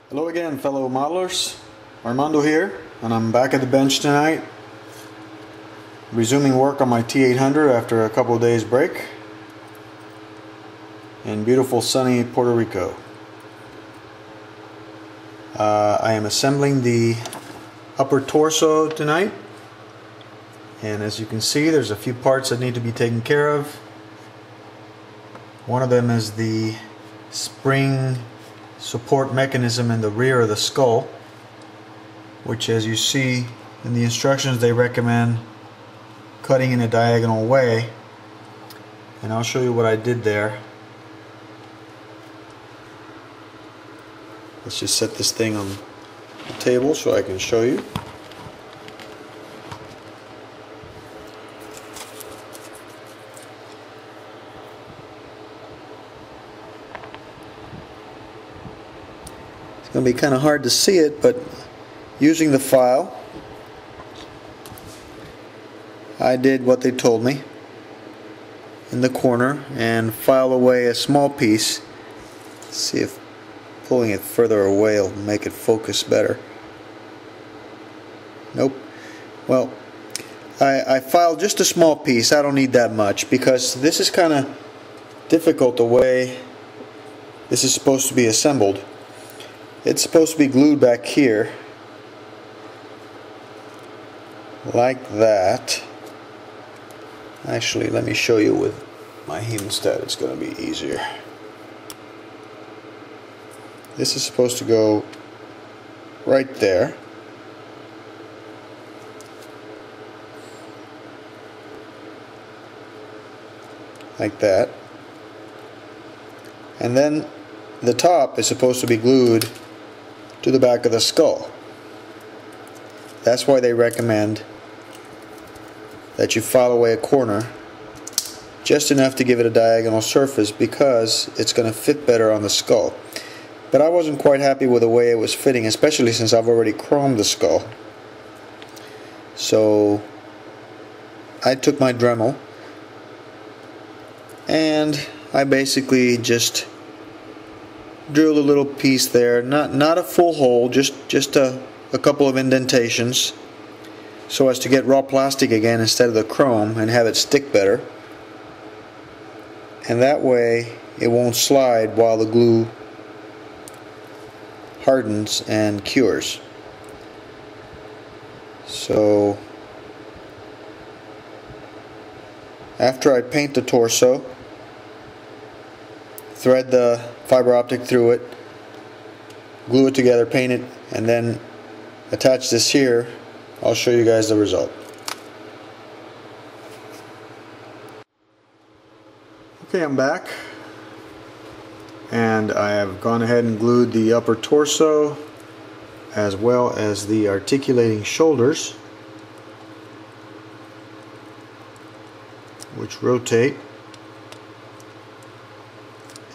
Hello again, fellow modelers. Armando here, and I'm back at the bench tonight, resuming work on my T800 after a couple of days break in beautiful sunny Puerto Rico. I am assembling the upper torso tonight, and as you can see, there's a few parts that need to be taken care of. One of them is the spring support mechanism in the rear of the skull, which, as you see in the instructions, they recommend cutting in a diagonal way, and I'll show you what I did there. Let's just set this thing on the table so I can show you. It's going to be kind of hard to see it, but using the file, I did what they told me in the corner and file away a small piece. Let's see if pulling it further away will make it focus better. Nope. Well, I filed just a small piece. I don't need that much because this is kind of difficult the way this is supposed to be assembled. It's supposed to be glued back here like that. Actually, let me show you with my hemostat. It's going to be easier. This is supposed to go right there. Like that. And then the top is supposed to be glued to the back of the skull. That's why they recommend that you file away a corner just enough to give it a diagonal surface, because it's going to fit better on the skull. But I wasn't quite happy with the way it was fitting, especially since I've already chromed the skull. So I took my Dremel and I basically just drilled a little piece there, not a full hole, just a couple of indentations, so as to get raw plastic again instead of the chrome and have it stick better, and that way it won't slide while the glue hardens and cures. So after I paint the torso, thread the fiber optic through it, glue it together, paint it, and then attach this here, I'll show you guys the result. Okay, I'm back, and I have gone ahead and glued the upper torso as well as the articulating shoulders, which rotate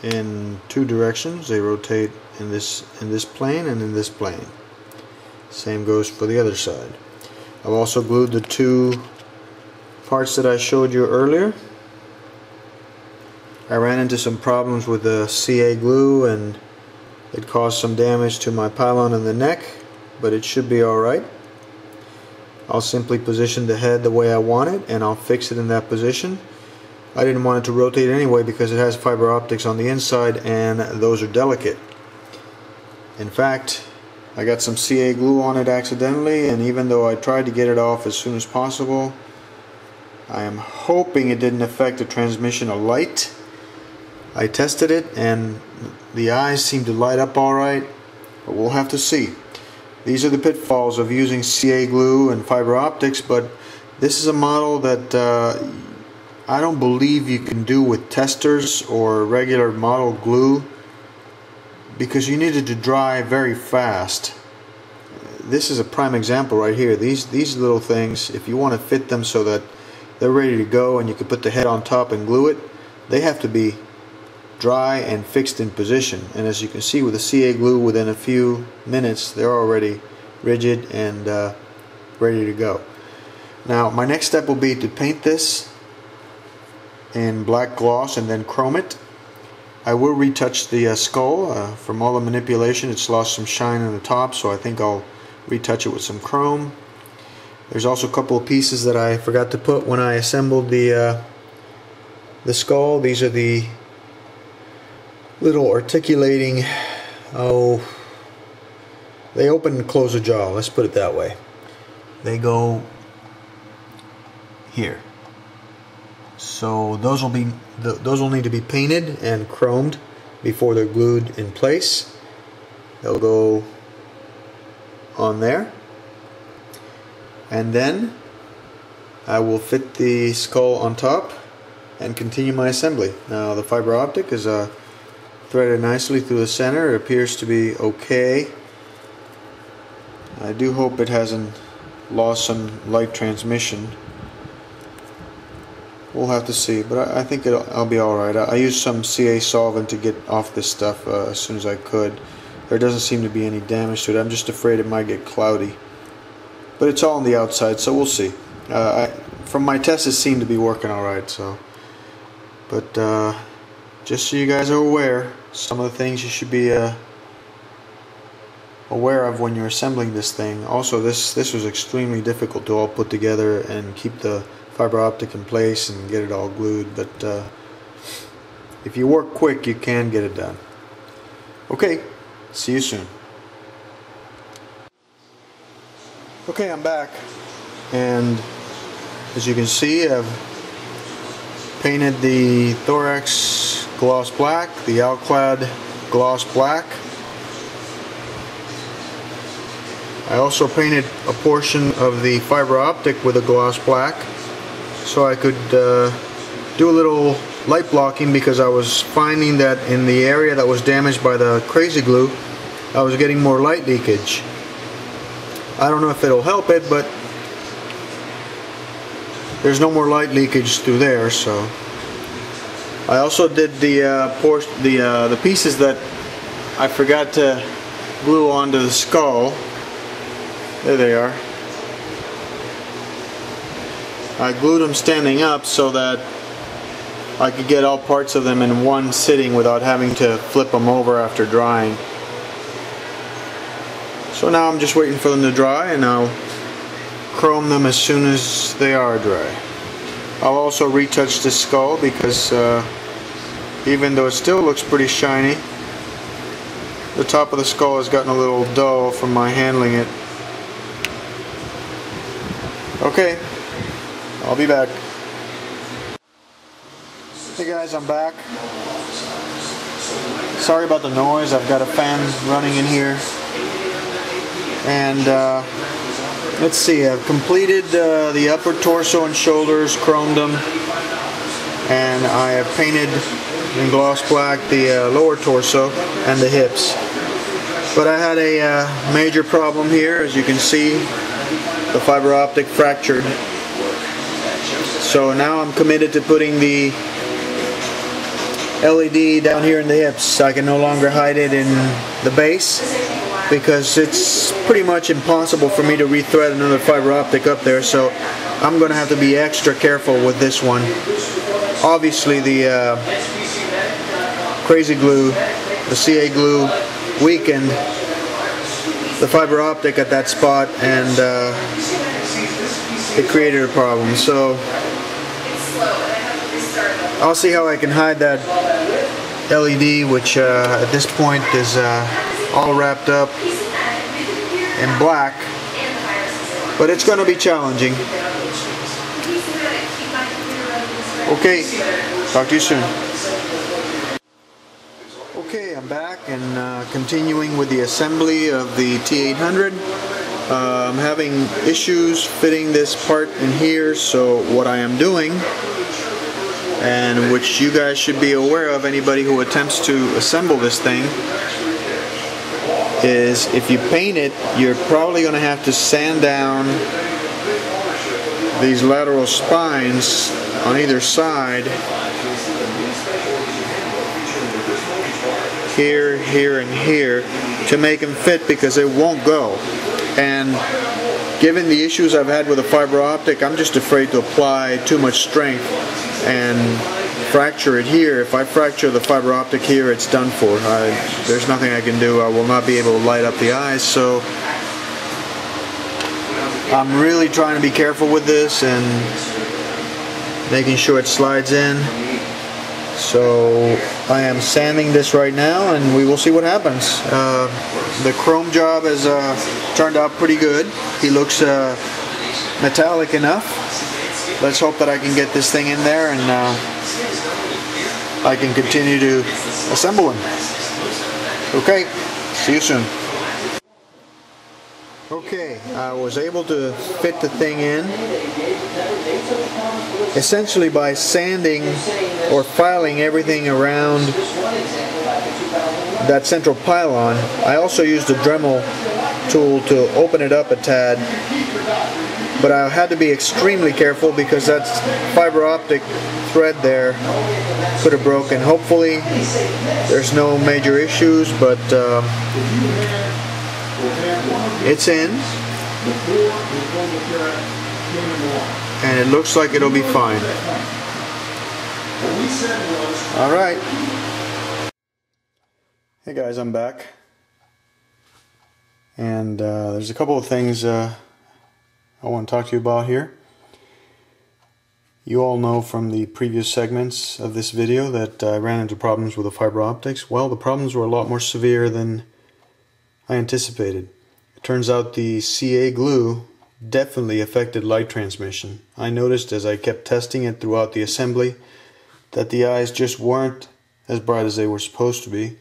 in two directions. They rotate in this plane and in this plane. Same goes for the other side. I've also glued the two parts that I showed you earlier. I ran into some problems with the CA glue and it caused some damage to my pylon in the neck, but it should be alright. I'll simply position the head the way I want it and I'll fix it in that position. I didn't want it to rotate anyway because it has fiber optics on the inside and those are delicate. In fact, I got some CA glue on it accidentally, and even though I tried to get it off as soon as possible, I am hoping it didn't affect the transmission of light. I tested it and the eyes seem to light up alright, but we'll have to see. These are the pitfalls of using CA glue and fiber optics, but this is a model that I don't believe you can do with testers or regular model glue, because you need it to dry very fast. This is a prime example right here. These little things, if you want to fit them so that they're ready to go and you can put the head on top and glue it, they have to be dry and fixed in position. And as you can see with the CA glue, within a few minutes they're already rigid and ready to go. Now my next step will be to paint this in black gloss and then chrome it. I will retouch the skull. From all the manipulation, it's lost some shine on the top, so I think I'll retouch it with some chrome. There's also a couple of pieces that I forgot to put when I assembled the skull. These are the little articulating, they open and close the jaw, let's put it that way. They go here. So those will need to be painted and chromed before they're glued in place. They'll go on there. And then I will fit the skull on top and continue my assembly. Now the fiber optic is threaded nicely through the center. It appears to be okay. I do hope it hasn't lost some light transmission. We'll have to see, but I think I'll be alright. I used some CA solvent to get off this stuff as soon as I could. There doesn't seem to be any damage to it. I'm just afraid it might get cloudy. But it's all on the outside, so we'll see. From my tests, it seemed to be working alright. So, but just so you guys are aware, some of the things you should be aware of when you're assembling this thing. Also, this was extremely difficult to all put together and keep the fiber optic in place and get it all glued, but if you work quick, you can get it done. Okay, see you soon. Okay, I'm back, and as you can see, I've painted the thorax gloss black, the Alclad gloss black. I also painted a portion of the fiber optic with a gloss black, so I could do a little light blocking, because I was finding that in the area that was damaged by the crazy glue, I was getting more light leakage. I don't know if it'll help it, but there's no more light leakage through there. So I also did the pieces that I forgot to glue onto the skull. There they are. I glued them standing up so that I could get all parts of them in one sitting without having to flip them over after drying. So now I'm just waiting for them to dry, and I'll chrome them as soon as they are dry. I'll also retouch the skull, because even though it still looks pretty shiny, the top of the skull has gotten a little dull from my handling it. Okay, I'll be back. Hey guys, I'm back. Sorry about the noise, I've got a fan running in here. And let's see, I've completed the upper torso and shoulders, chromed them, and I have painted in gloss black the lower torso and the hips. But I had a major problem here. As you can see, the fiber optic fractured. So now I'm committed to putting the LED down here in the hips. I can no longer hide it in the base, because it's pretty much impossible for me to rethread another fiber optic up there. So I'm going to have to be extra careful with this one. Obviously the crazy glue, the CA glue, weakened the fiber optic at that spot, and it created a problem. So I'll see how I can hide that LED, which at this point is all wrapped up in black, but it's going to be challenging. Okay, talk to you soon. Okay, I'm back and continuing with the assembly of the T800. I'm having issues fitting this part in here, so what I am doing, and which you guys should be aware of, anybody who attempts to assemble this thing, is if you paint it, you're probably going to have to sand down these lateral spines on either side, here, here, and here, to make them fit, because it won't go. And given the issues I've had with the fiber optic, I'm just afraid to apply too much strength and fracture it here. If I fracture the fiber optic here, it's done for. There's nothing I can do. I will not be able to light up the eyes, so I'm really trying to be careful with this and making sure it slides in. So I am sanding this right now, and we will see what happens. The chrome job has turned out pretty good. He looks metallic enough. Let's hope that I can get this thing in there and I can continue to assemble him. Okay, see you soon. Okay, I was able to fit the thing in essentially by sanding or filing everything around that central pylon. I also used the Dremel tool to open it up a tad, but I had to be extremely careful because that fiber optic thread there could have broken. Hopefully there's no major issues, but it's in, and it looks like it'll be fine. Alright. Hey guys, I'm back. And there's a couple of things I want to talk to you about here. You all know from the previous segments of this video that I ran into problems with the fiber optics. Well, the problems were a lot more severe than I anticipated. It turns out the CA glue definitely affected light transmission. I noticed as I kept testing it throughout the assembly that the eyes just weren't as bright as they were supposed to be.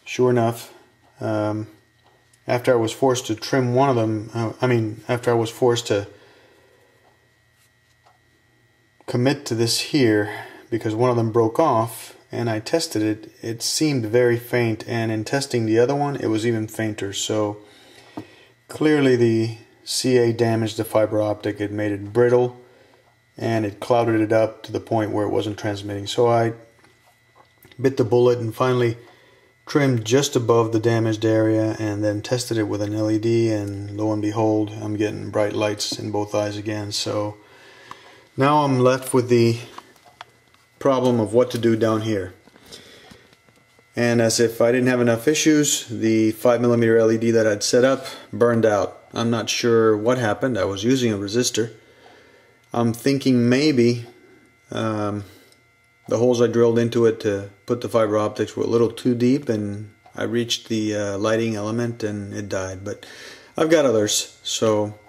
Sure enough, after I was forced to trim one of them, after I was forced to commit to this here because one of them broke off and I tested it, it seemed very faint, and in testing the other one it was even fainter. So clearly the CA damaged the fiber optic. It made it brittle and it clouded it up to the point where it wasn't transmitting. So I bit the bullet and finally trimmed just above the damaged area and then tested it with an LED, and lo and behold, I'm getting bright lights in both eyes again. So now I'm left with the problem of what to do down here. And as if I didn't have enough issues, the 5mm LED that I'd set up burned out. I'm not sure what happened. I was using a resistor. I'm thinking maybe the holes I drilled into it to put the fiber optics were a little too deep and I reached the lighting element and it died. But I've got others, so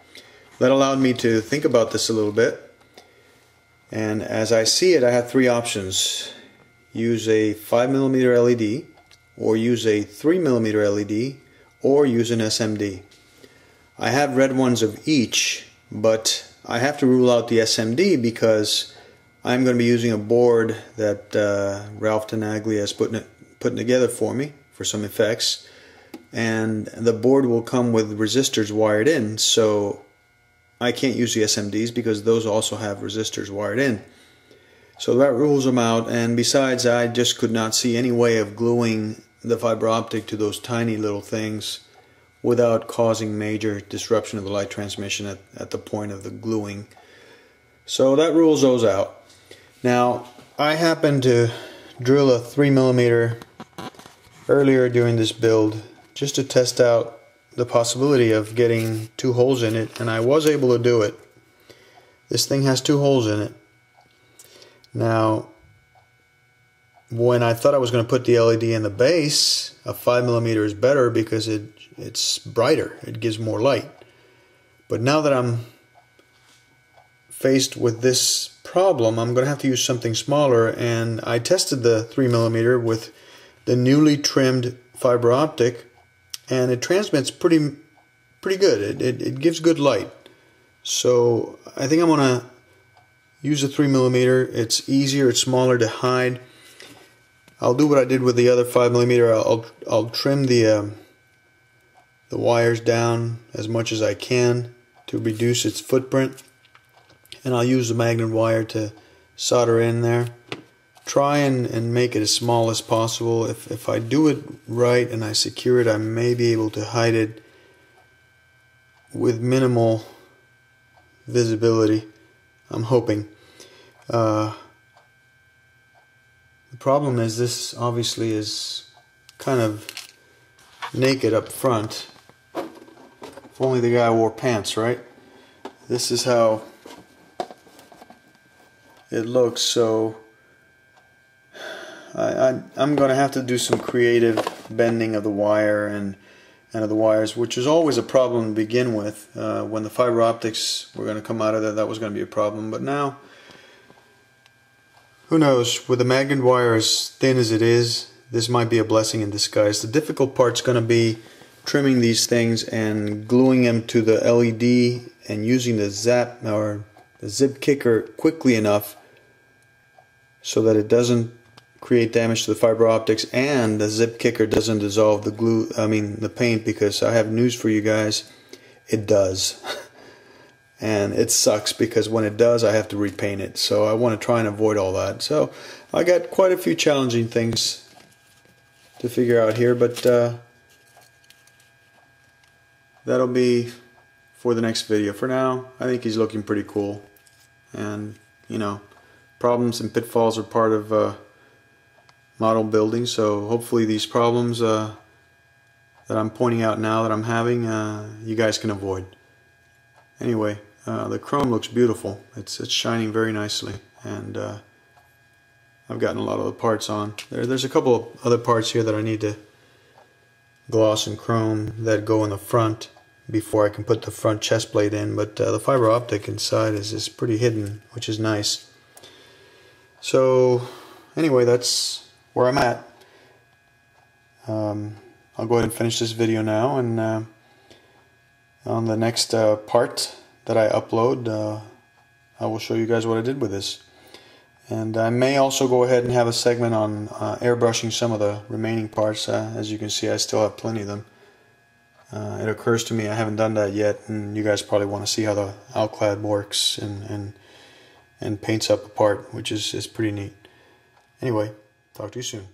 that allowed me to think about this a little bit. And as I see it, I have three options. Use a 5mm LED, or use a 3mm LED, or use an SMD. I have red ones of each, but I have to rule out the SMD because I'm going to be using a board that Ralph Tenaglia is putting together for me for some effects, and the board will come with resistors wired in, so I can't use the SMDs because those also have resistors wired in. So that rules them out, and besides, I just could not see any way of gluing the fiber optic to those tiny little things without causing major disruption of the light transmission at the point of the gluing. So that rules those out. Now, I happened to drill a 3mm earlier during this build just to test out the possibility of getting two holes in it, and I was able to do it. This thing has two holes in it. Now, when I thought I was going to put the LED in the base, a 5mm is better because it's brighter, it gives more light. But now that I'm faced with this problem, I'm going to have to use something smaller, and I tested the 3mm with the newly trimmed fiber optic, and it transmits pretty good. It gives good light. So I think I'm going to use a 3mm. It's easier, it's smaller to hide. I'll do what I did with the other 5mm. I'll trim the wires down as much as I can to reduce its footprint, and I'll use the magnet wire to solder in there. Try and make it as small as possible. If I do it right and I secure it, I may be able to hide it with minimal visibility. I'm hoping. The problem is this obviously is kind of naked up front. If only the guy wore pants, right? This is how it looks, so I'm going to have to do some creative bending of the wire and of the wires, which is always a problem to begin with. When the fiber optics were going to come out of there, that was going to be a problem. But now, who knows, with the magnet wire as thin as it is, this might be a blessing in disguise. The difficult part's going to be trimming these things and gluing them to the LED and using the zip kicker quickly enough so that it doesn't create damage to the fiber optics and the zip kicker doesn't dissolve the paint, because I have news for you guys, it does. And it sucks because when it does I have to repaint it, so I want to try and avoid all that. So I got quite a few challenging things to figure out here, but that'll be for the next video. For now, I think he's looking pretty cool, and you know, problems and pitfalls are part of model building, so hopefully these problems that I'm pointing out now that I'm having, you guys can avoid. Anyway, the chrome looks beautiful. It's shining very nicely, and I've gotten a lot of the parts on. There's a couple of other parts here that I need to gloss and chrome that go in the front before I can put the front chest plate in, but the fiber optic inside is pretty hidden, which is nice. So anyway, that's where I'm at. I'll go ahead and finish this video now, and on the next part that I upload, I will show you guys what I did with this. And I may also go ahead and have a segment on airbrushing some of the remaining parts. As you can see, I still have plenty of them. It occurs to me I haven't done that yet, and you guys probably want to see how the alclad works and paints up a part, which is pretty neat. Anyway, talk to you soon.